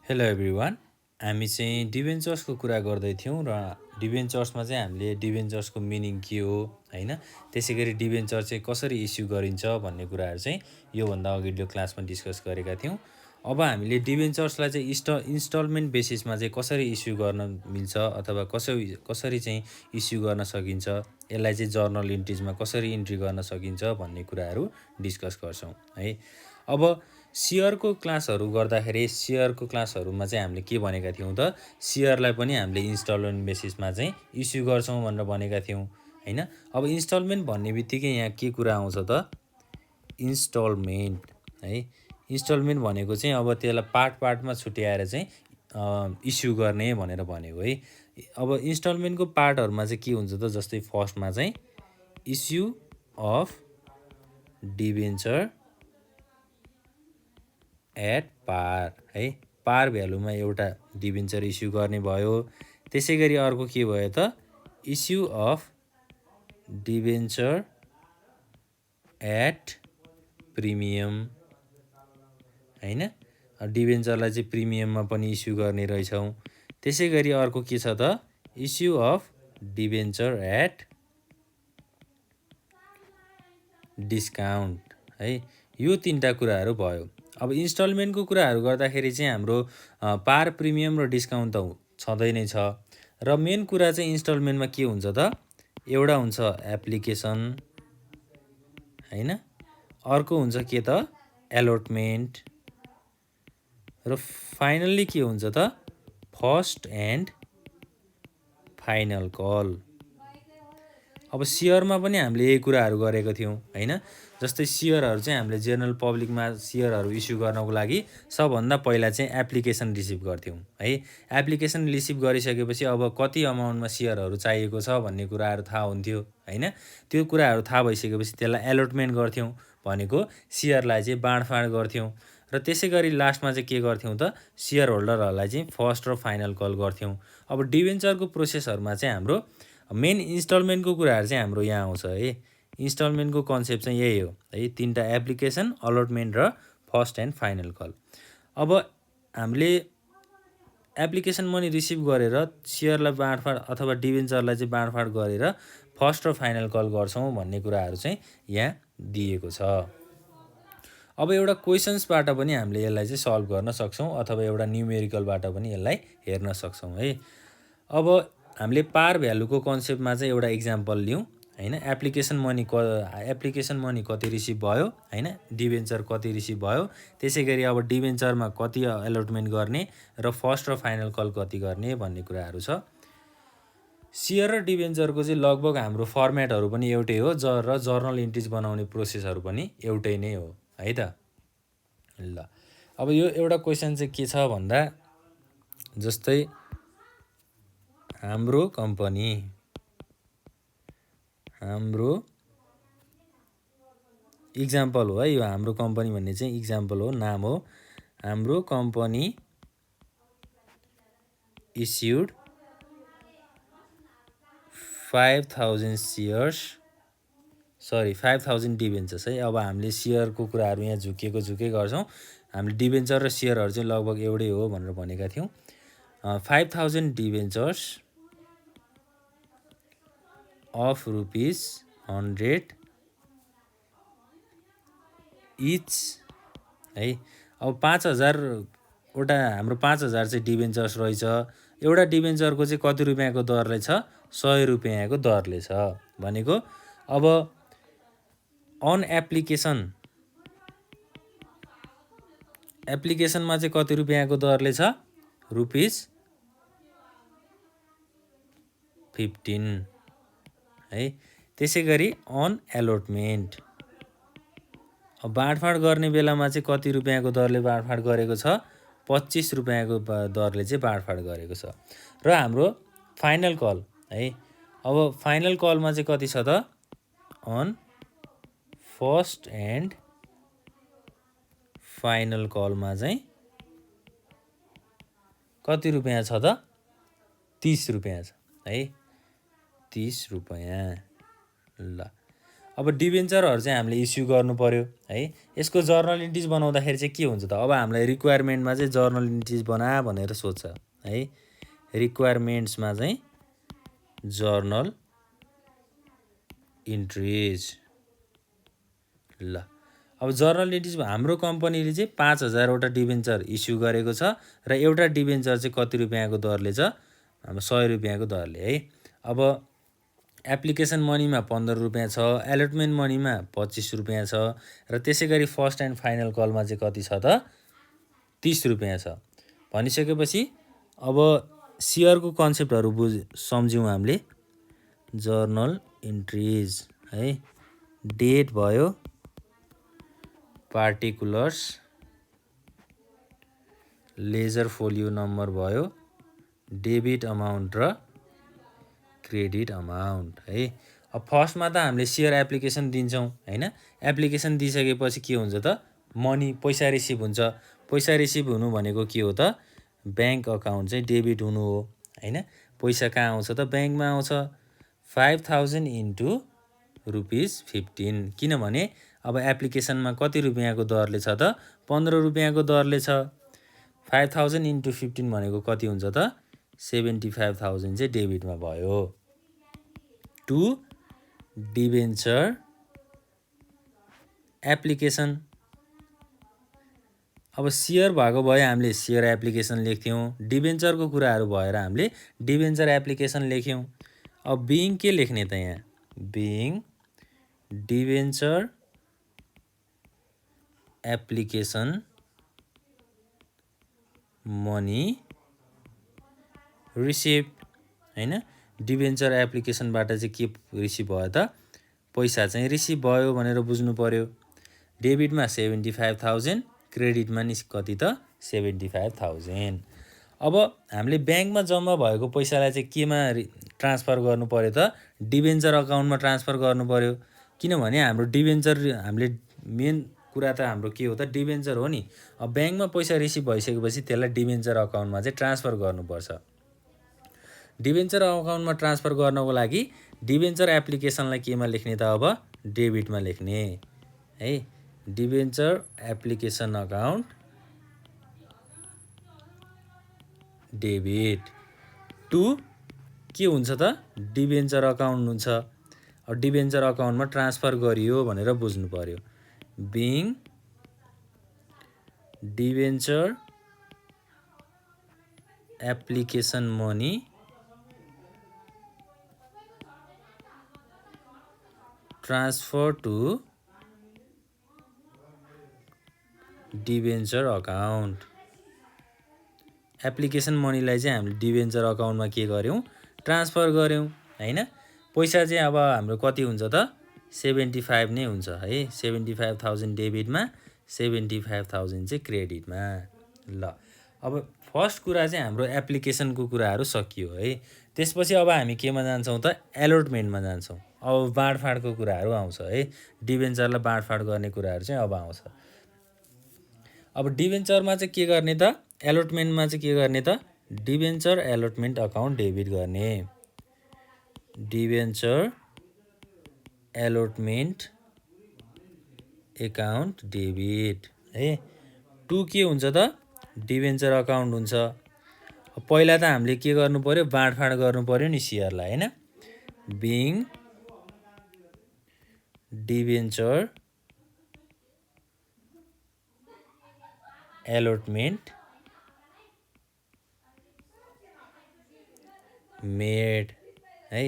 Hello everyone. हामी चाहिँ डिभेन्चर्सको कुरा गर्दै थियौँ र डिभेन्चर्समा चाहिँ हामीले डिभेन्चर्सको मिनिङ के हो हैन, त्यसै गरी डिभेन्चर चाहिँ कसरी इस्यु गरिन्छ भन्ने कुराहरू चाहिँ योभन्दा अघिल्लो क्लासमा डिस्कस गरेका थियौँ। अब हामीले डिभेन्चर्सलाई चाहिँ इन्स्टलमेन्ट बेसिसमा चाहिँ कसरी इस्यु गर्न मिल्छ अथवा कसरी चाहिँ इस्यु गर्न सकिन्छ, यसलाई चाहिँ जर्नल इन्ट्रिजमा कसरी इन्ट्री गर्न सकिन्छ भन्ने कुराहरू डिस्कस गर्छौँ है। अब सेयरको क्लासहरू गर्दाखेरि सेयरको क्लासहरूमा चाहिँ हामीले के भनेका थियौँ त, सेयरलाई पनि हामीले इन्स्टलमेन्ट बेसिसमा चाहिँ इस्यु गर्छौँ भनेर भनेका थियौँ हैन। अब इन्स्टलमेन्ट भन्ने बित्तिकै यहाँ के कुरा आउँछ त, इन्स्टलमेन्ट है। इन्स्टलमेन्ट भनेको चाहिँ अब त्यसलाई पार्टमा छुट्याएर चाहिँ इस्यु गर्ने भनेर भनेको है। अब इन्स्टलमेन्टको पार्टहरूमा चाहिँ के हुन्छ त, जस्तै फर्स्टमा चाहिँ issue of debenture at par है। पार भ्यालुमा एउटा डिभेन्चर इस्यु गर्ने भयो। त्यसै गरी अर्को के भयो त, issue of debenture at premium हैन। डिभेन्चरलाई चाहिँ प्रिमियममा पनि इस्यु गर्ने रहेछौँ। त्यसै गरी अर्को के छ त, issue of debenture at discount है। यो तीनटा कुराहरू भयो। अब इन्स्टलमेन्टको कुराहरू गर्दाखेरि चाहिँ हाम्रो पार, प्रिमियम र डिस्काउन्ट त छँदै नै छ। र मेन कुरा चाहिँ इन्स्टलमेन्टमा के हुन्छ त, एउटा हुन्छ एप्लिकेसन हैन, अर्को हुन्छ के त एलोटमेन्ट, र फाइनल्ली के हुन्छ त फर्स्ट एन्ड फाइनल कल। अब सेयरमा पनि हामीले यही कुराहरू गरेको थियौँ हैन। जस्तै सेयरहरू चाहिँ हामीले जेनरल पब्लिकमा सेयरहरू इस्यु गर्नको लागि सबभन्दा पहिला चाहिँ एप्लिकेसन रिसिभ गर्थ्यौँ है। एप्लिकेसन रिसिभ गरिसकेपछि अब कति अमाउन्टमा सेयरहरू चाहिएको छ भन्ने कुराहरू थाहा हुन्थ्यो हैन। त्यो कुराहरू थाहा भइसकेपछि त्यसलाई एलोटमेन्ट गर्थ्यौँ, भनेको सेयरलाई चाहिँ बाँडफाँड गर्थ्यौँ। र त्यसै गरी लास्टमा चाहिँ के गर्थ्यौँ त, सेयर होल्डरहरूलाई चाहिँ फर्स्ट र फाइनल कल गर्थ्यौँ। अब डिभेन्चरको प्रोसेसहरूमा चाहिँ हाम्रो मेन इन्स्टलमेन्टको कुराहरू चाहिँ हाम्रो यहाँ आउँछ है। इन्स्टलमेन्टको कन्सेप्ट चाहिँ यही हो है, तीनटा एप्लिकेसन, अलटमेन्ट र फर्स्ट एन्ड फाइनल कल। अब हामीले एप्लिकेसन मनी रिसिभ गरेर सेयरलाई बाँडफाँड अथवा डिभेन्चरलाई चाहिँ बाँडफाँड गरेर फर्स्ट र फाइनल कल गर्छौँ भन्ने कुराहरू चाहिँ यहाँ दिएको छ। अब एउटा क्वेसन्सबाट पनि हामीले यसलाई चाहिँ सल्भ गर्न सक्छौँ अथवा एउटा न्युमेरिकलबाट पनि यसलाई हेर्न सक्छौँ है। अब हामीले पार भ्यालुको कन्सेप्टमा चाहिँ एउटा इक्जाम्पल लिउँ हैन। एप्लिकेसन मनी कति रिसिभ भयो हैन, डिभेन्चर कति रिसिभ भयो, त्यसै गरी अब डिभेन्चरमा कति एलोटमेन्ट गर्ने र फर्स्ट र फाइनल कल कति गर्ने भन्ने कुराहरू छ। सेयर र डिभेन्चरको चाहिँ लगभग हाम्रो फर्मेटहरू पनि एउटै हो र जर्नल इन्ट्रिज बनाउने प्रोसेसहरू पनि एउटै नै हो है त। ल अब यो एउटा क्वेसन चाहिँ के छ भन्दा, जस्तै हाम्रो इक्जाम्पल हो है, यो हाम्रो कम्पनी भन्ने चाहिँ इक्जाम्पल हो, नाम हो। हाम्रो कम्पनी इस्युड 5000 डिभेन्चर्स है। अब हामीले सेयरको कुराहरू यहाँ झुकै गर्छौँ। हामीले डिभेन्चर र सेयरहरू चाहिँ लगभग एउटै हो भनेर भनेका थियौँ। 5000 डिभेन्चर्स अफ ₹100 इच है। अब 5000वटा हाम्रो 5000 चाहिँ डिभेन्चर्स रहेछ। एउटा डिभेन्चरको चाहिँ कति रुपियाँको दरले छ, 100 रुपियाँको दरले छ भनेको। अब अन एप्लिकेसनमा चाहिँ कति रुपियाँको दरले छ, ₹15 है। त्यसै गरी अन एलोटमेन्ट, अब बाँडफाँड गर्ने बेलामा चाहिँ कति रुपियाँको दरले बाँडफाँड गरेको छ, 25 रुपियाँको दरले चाहिँ बाँडफाँड गरेको छ। र हाम्रो फाइनल कल है, अब फाइनल कलमा चाहिँ कति छ त, अन फर्स्ट एन्ड फाइनल कलमा चाहिँ कति रुपियाँ छ त, 30 रुपियाँ छ है, 30 रुपियाँ। ल अब डिबेन्चरहरू चाहिँ हामीले इस्यु गर्नु पर्यो है। यसको जर्नल इन्ट्रिज बनाउँदाखेरि चाहिँ के हुन्छ त, अब हामीलाई रिक्वायरमेन्टमा चाहिँ जर्नल इन्ट्रिज बना भनेर सोध्छ है। रिक्वायरमेन्ट्समा चाहिँ जर्नल इन्ट्रिज। ल अब जर्नल इन्ट्रिज हाम्रो कम्पनीले चाहिँ 5000वटा डिबेन्चर इस्यु गरेको छ र एउटा डिबेन्चर चाहिँ कति रुपियाँको दरले छ, हाम्रो 100 रुपियाँको दरले है। अब एप्लिकेसन मनीमा 15 रुपियाँ छ, एलोटमेन्ट मनीमा 25 रुपियाँ छ र त्यसै गरी फर्स्ट एन्ड फाइनल कलमा चाहिँ कति छ त, 30 रुपियाँ छ। भनिसकेपछि अब सेयरको कन्सेप्टहरू सम्झ्यौँ हामीले। जर्नल इन्ट्रिज है, डेट भयो, पार्टिकुलर्स, लेजर फोलियो नम्बर भयो, डेबिट अमाउन्ट र क्रेडिट अमाउन्ट है। अब फर्स्टमा त हामीले सेयर एप्लिकेसन दिन्छौँ हैन। एप्लिकेसन दिइसकेपछि के हुन्छ त, मनी पैसा रिसिभ हुन्छ। पैसा रिसिभ हुनु भनेको के हो त, ब्याङ्क अकाउन्ट चाहिँ डेबिट हुनु हो हैन। पैसा कहाँ आउँछ त, ब्याङ्कमा आउँछ। 5000 इन्टु ₹15, किनभने अब एप्लिकेसनमा कति रुपियाँको दरले छ त, 15 रुपियाँको दरले छ। 5000 इन्टु 15 भनेको कति हुन्छ त, 75,000 चाहिँ डेबिटमा भयो। To debenture application. अब सेयर भएको भए हामीले सेयर एप्लिकेसन लेख्थ्यौँ, डिबेन्चरको कुराहरू भएर हामीले डिबेन्चर एप्लिकेसन लेख्यौँ। अब बिइङ के लेख्ने त, यहाँ being debenture application money receive हैन। डिबेन्चर एप्लिकेसनबाट चाहिँ के रिसिभ भयो त, पैसा चाहिँ रिसिभ भयो भनेर बुझ्नु पर्यो। डेबिटमा 75,000, क्रेडिटमा नि कति त, 75,000। अब हामीले ब्याङ्कमा जम्मा भएको पैसालाई चाहिँ केमा ट्रान्सफर गर्नु पर्यो त, डिबेन्चर अकाउन्टमा ट्रान्सफर गर्नु पर्यो। किनभने हाम्रो डिबेन्चर, हामीले मेन कुरा त हाम्रो के हो त, डिबेन्चर हो नि। अब ब्याङ्कमा पैसा रिसिभ भइसकेपछि त्यसलाई डिबेन्चर अकाउन्टमा चाहिँ ट्रान्सफर गर्नुपर्छ। डिबेन्चर अकाउन्टमा ट्रान्सफर गर्नको लागि डिबेन्चर एप्लिकेसनलाई केमा लेख्ने त, अब डेबिटमा लेख्ने है। Debenture application account debit. To के हुन्छ त, डिबेन्चर अकाउन्ट हुन्छ। अब डिबेन्चर अकाउन्टमा ट्रान्सफर गरियो भनेर बुझ्नु पर्यो। Being debenture application money transfer to debenture account. Application मनीलाई चाहिँ हामीले डिबेन्चर अकाउन्टमा के गर्यौँ, ट्रान्सफर गऱ्यौँ हैन। पैसा चाहिँ अब हाम्रो कति हुन्छ त, 75 नै हुन्छ है। 75,000 डेबिटमा, 75,000 चाहिँ क्रेडिटमा। ल अब फर्स्ट कुरा चाहिँ हाम्रो एप्लिकेसनको कुराहरू सकियो है। त्यसपछि अब हामी केमा जान्छौँ त, एलोटमेन्टमा जान्छौँ। अब बाँडफाँडको कुराहरू आउँछ है। डिबेन्चरलाई बाँडफाँड गर्ने कुराहरू चाहिँ अब आउँछ। अब डिबेन्चरमा चाहिँ के गर्ने त, एलोटमेन्टमा चाहिँ के गर्ने त, डिबेन्चर एलोटमेन्ट अकाउन्ट डेबिट गर्ने। डिबेन्चर एलोटमेन्ट एकाउन्ट डेबिट है। टु के हुन्छ त, डिबेन्चर अकाउन्ट हुन्छ। पहिला त हामीले के गर्नु पर्यो, बाँडफाँड गर्नु पर्यो नि सेयरलाई हैन। बिइङ डिबेन्चर एलोटमेन्ट मेड है।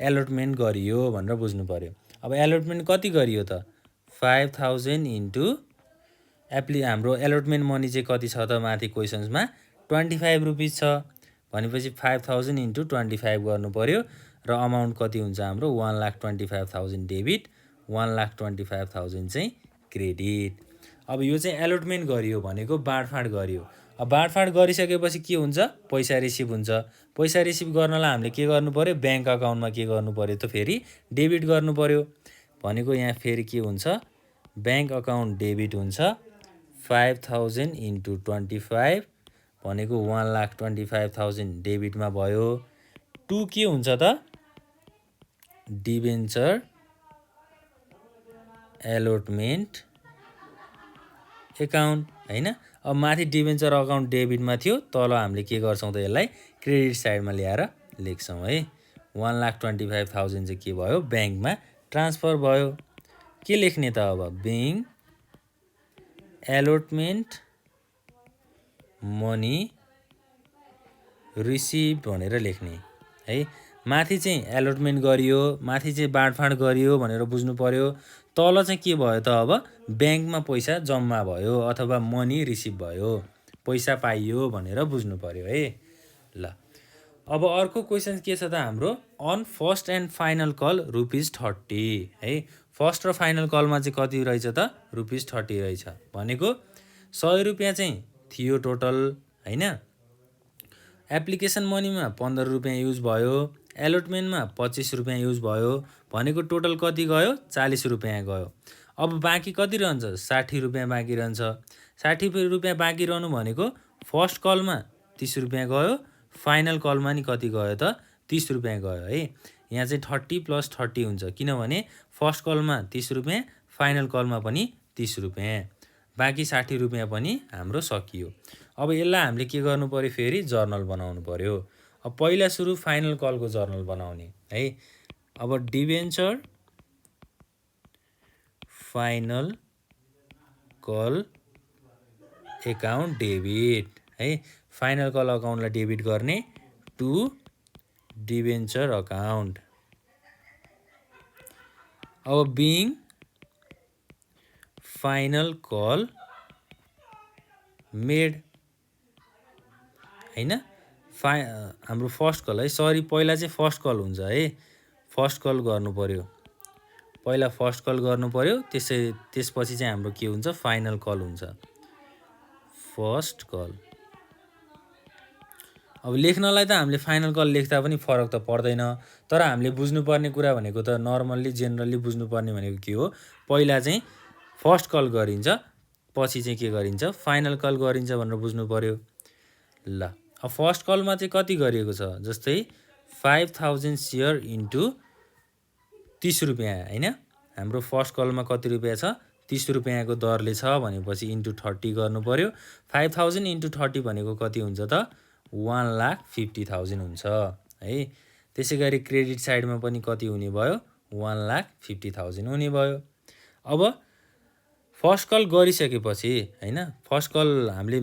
एलोटमेन्ट गरियो भनेर बुझ्नु पर्यो। अब एलोटमेन्ट कति गरियो त, 5000 इन्टु हाम्रो एलोटमेन्ट मनी चाहिँ कति छ त, माथि क्वेसन्समा 25 रुपिस छ भनेपछि 5000 इन्टु 25 गर्नु पर्यो र अमाउन्ट कति हुन्छ हाम्रो, 1,25,000 डेबिट, 1,25,000 चाहिँ क्रेडिट। अब यो चाहिँ एलोटमेन्ट गरियो भनेको बाँडफाँड गरियो। अब बाँडफाँड गरिसकेपछि के हुन्छ, पैसा रिसिभ हुन्छ। पैसा रिसिभ गर्नलाई हामीले के गर्नु पर्यो, ब्याङ्क अकाउन्टमा के गर्नु पर्यो त, फेरि डेबिट गर्नु पर्यो भनेको यहाँ फेरि के हुन्छ, ब्याङ्क अकाउन्ट डेबिट हुन्छ। 5000 इन्टु 25 भनेको 1,25,000 डेबिटमा भयो। टु के हुन्छ त, डिबेन्चर एलोटमेन्ट एकाउन्ट हैन। अब माथि डिबेन्चर अकाउन्ट डेबिटमा थियो, तल हामीले के गर्छौँ त यसलाई क्रेडिट साइडमा ल्याएर लेख्छौँ है। 1,25,000 चाहिँ के भयो ब्याङ्कमा ट्रान्सफर भयो। के लेख्ने त अब ब्याङ्क एलोटमेन्ट मनी रिसिभ भनेर लेख्ने है। माथि चाहिँ एलोटमेन्ट गरियो, माथि चाहिँ बाँडफाँड गरियो भनेर बुझ्नु पर्यो। तल चाहिँ के भयो त अब ब्याङ्कमा पैसा जम्मा भयो अथवा मनी रिसिभ भयो, पैसा पाइयो भनेर बुझ्नु पर्यो है। ल अब अर्को क्वेसन के छ त हाम्रो on first and final call ₹30 है। फर्स्ट र फाइनल कलमा चाहिँ कति रहेछ त ₹30 रहेछ भनेको ₹100 चाहिँ थियो टोटल हैन। एप्लिकेसन मनीमा ₹15 युज भयो, एलोटमेन्टमा ₹25 युज भयो भनेको टोटल कति गयो ₹40 गयो। अब बाँकी कति रहन्छ ₹60 बाँकी रहन्छ। ₹60 बाँकी रहनु भनेको फर्स्ट कलमा ₹30 गयो, फाइनल कलमा नि कति गयो त ₹30 गयो है। यहाँ चाहिँ 30 + 30 हुन्छ किनभने फर्स्ट कलमा ₹30, फाइनल कलमा पनि ₹30, बाँकी ₹60 पनि हाम्रो सकियो। अब यसलाई हामीले के गर्नु पर्यो फेरि जर्नल बनाउनु पर्यो। अब पहिला सुरु फाइनल कलको जर्नल बनाउने है। अब debenture final call account debit है। फाइनल कल अकाउन्टलाई डेबिट गर्ने टु डिबेन्चर अकाउन्ट। अब बिङ फाइनल कल मेड हैन। हाम्रो फर्स्ट कल है, सरी पहिला चाहिँ फर्स्ट कल हुन्छ है। फर्स्ट कल गर्नु पर्यो, पहिला फर्स्ट कल गर्नु पर्यो, त्यसपछि चाहिँ हाम्रो के हुन्छ फाइनल कल हुन्छ फर्स्ट कल। अब लेख्नलाई त हामीले फाइनल कल लेख्दा पनि फरक त पर्दैन, तर हामीले बुझ्नुपर्ने कुरा भनेको त नर्मल्ली जेनरली बुझ्नुपर्ने भनेको के हो, पहिला चाहिँ फर्स्ट कल गरिन्छ, पछि चाहिँ के गरिन्छ फाइनल कल गरिन्छ भनेर बुझ्नु पर्यो। ल अब फर्स्ट कलमा चाहिँ कति गरिएको छ, जस्तै 5,000 सेयर इन्टु ₹30 हैन। हाम्रो फर्स्ट कलमा कति रुपियाँ छ ₹30 को दरले छ भनेपछि इन्टु 30 गर्नु पर्यो। 5,000 इन्टु 30 भनेको कति हुन्छ त 1,50,000 हुन्छ है। त्यसै गरी क्रेडिट साइडमा पनि कति हुने भयो 1,50,000 हुने भयो। अब फर्स्ट कल गरिसकेपछि हैन, फर्स्ट कल हामीले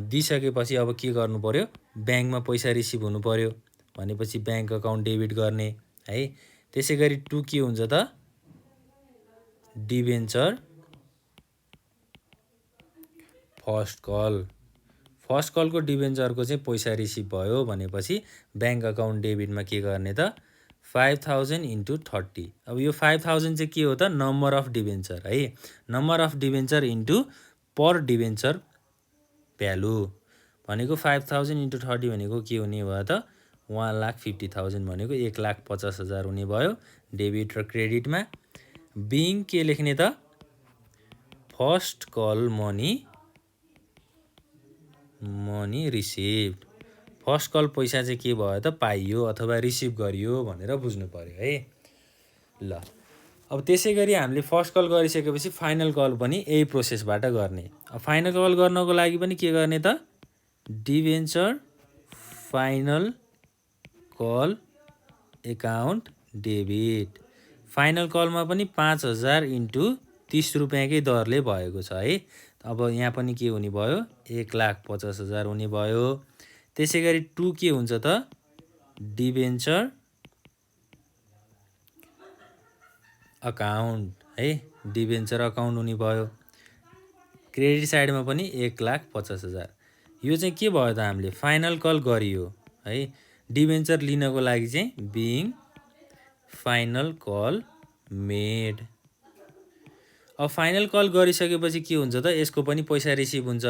दिइसकेपछि अब के गर्नु पर्यो, ब्याङ्कमा पैसा रिसिभ हुनु पर्यो भनेपछि ब्याङ्क अकाउन्ट डेबिट गर्ने है। त्यसै गरी 2 के हुन्छ त डिबेन्चर फर्स्ट कल। फर्स्ट कलको डिबेन्चरको चाहिँ पैसा रिसिभ भयो भनेपछि ब्याङ्क अकाउन्ट डेबिटमा के गर्ने त 5,000 इन्टु 30। अब यो 5,000 चाहिँ के हो त नम्बर अफ डिबेन्चर है। Number of debenture into per debenture value भनेको 5,000 इन्टु 30 भनेको के हुने भयो त 1,50,000 भनेको 1,50,000 हुने भयो डेबिट र क्रेडिटमा। बिङ के लेख्ने त first call money receive. First call पैसा चाहिँ के भयो त पाइयो अथवा रिसिभ गरियो भनेर बुझ्नु पर्यो है। ल अब त्यसै गरी हामीले फर्स्ट कल गरिसकेपछि फाइनल कल पनि यही प्रोसेसबाट गर्ने। अब फाइनल कल गर्नको लागि पनि के गर्ने त debenture final call account debit. Final कलमा पनि 5,000 इन्टु ₹30 कै दरले भएको छ है। अब यहाँ पनि के हुने भयो 1,50,000 हुने भयो। त्यसै गरी 2 के हुन्छ त डिबेन्चर अकाउन्ट है, डिबेन्चर अकाउन्ट हुने भयो। क्रेडिट साइडमा पनि 1,50,000। यो चाहिँ के भयो त हामीले फाइनल कल गरियो है। डिबेन्चर लिनको लागि चाहिँ बिङ फाइनल कल मेड। अब फाइनल कल गरिसकेपछि के हुन्छ त यसको पनि पैसा रिसिभ हुन्छ।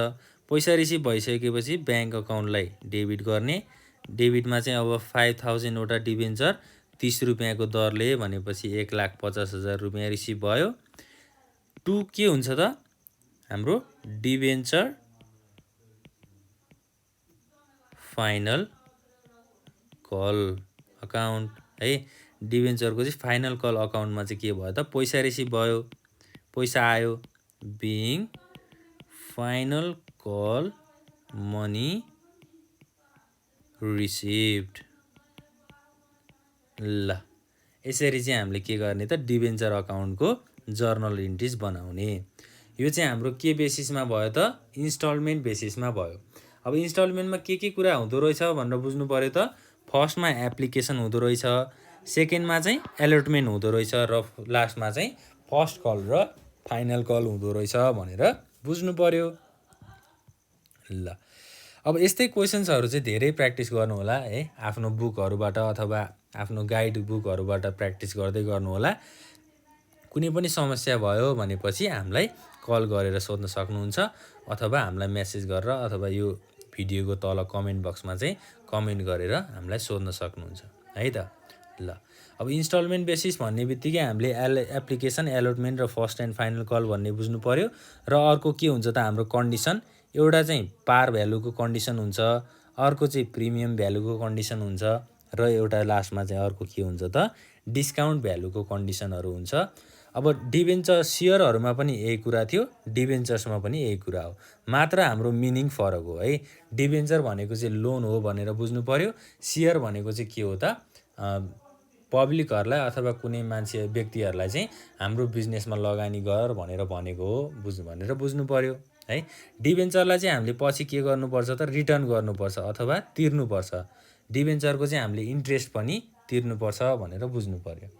पैसा रिसिभ भइसकेपछि ब्याङ्क अकाउन्टलाई डेबिट गर्ने। डेबिटमा चाहिँ अब 5,000 वटा डिबेन्चर ₹30 को दरले भनेपछि 1,50,000 रिसिभ भयो। 2 के हुन्छ त हाम्रो डिबेन्चर फाइनल कल अकाउन्ट है। डिबेन्चरको चाहिँ फाइनल कल अकाउन्टमा चाहिँ के भयो त पैसा रिसिभ भयो पैसा आयो, being final call money received. ल यसरी चाहिँ हामीले के गर्ने त डिबेन्चर अकाउन्टको जर्नल इन्ट्रिज बनाउने। यो चाहिँ हाम्रो के बेसिसमा भयो त इन्स्टलमेन्ट बेसिसमा भयो। अब इन्स्टलमेन्टमा के कुरा हुँदो रहेछ भनेर बुझ्नु पर्यो त फर्स्टमा एप्लिकेसन हुँदो रहेछ, सेकेन्डमा चाहिँ एलर्टमेन्ट हुँदो रहेछ र लास्टमा चाहिँ फर्स्ट कल र फाइनल कल हुँदो रहेछ भनेर बुझ्नु पर्यो। ल अब यस्तै क्वेसन्सहरू चाहिँ धेरै प्र्याक्टिस गर्नु होला है, आफ्नो बुकहरूबाट अथवा आफ्नो गाइड बुकहरूबाट प्र्याक्टिस गर्दै गर्नु होला। कुनै पनि समस्या भयो भनेपछि हामीलाई कल गरेर सोध्न सक्नुहुन्छ अथवा हामीलाई मेसेज गरेर अथवा यो भिडियोको तल कमेन्ट बक्समा चाहिँ कमेन्ट गरेर हामीलाई सोध्न सक्नुहुन्छ है त। ल अब इन्स्टलमेन्ट बेसिस भन्ने बित्तिकै हामीले एप्लिकेसन, एलोटमेन्ट र फर्स्ट एन्ड फाइनल कल भन्ने बुझ्नु पर्यो। र अर्को के हुन्छ त हाम्रो कन्डिसन, एउटा चाहिँ पार भ्यालुको कन्डिसन हुन्छ, अर्को चाहिँ प्रिमियम भ्यालुको कन्डिसन हुन्छ र एउटा लास्टमा चाहिँ अर्को के हुन्छ त डिस्काउन्ट भ्यालुको कन्डिसनहरू हुन्छ। अब डिबेन्चर सेयरहरूमा पनि यही कुरा थियो, डिबेन्चर्समा पनि यही कुरा हो, मात्र हाम्रो मिनिङ फरक हो है। डिबेन्चर भनेको चाहिँ लोन हो भनेर बुझ्नु पर्यो, सेयर भनेको चाहिँ के हो त पब्लिकहरूलाई अथवा कुनै मान्छे व्यक्तिहरूलाई चाहिँ हाम्रो बिजनेसमा लगानी गर भनेर भनेको हो भनेर बुझ्नु पर्यो है। डिबेन्चरलाई चाहिँ हामीले पछि के गर्नुपर्छ त रिटर्न गर्नुपर्छ अथवा तिर्नुपर्छ। डिबेन्चरको चाहिँ हामीले इन्ट्रेस्ट पनि तिर्नुपर्छ भनेर बुझ्नु पर्यो।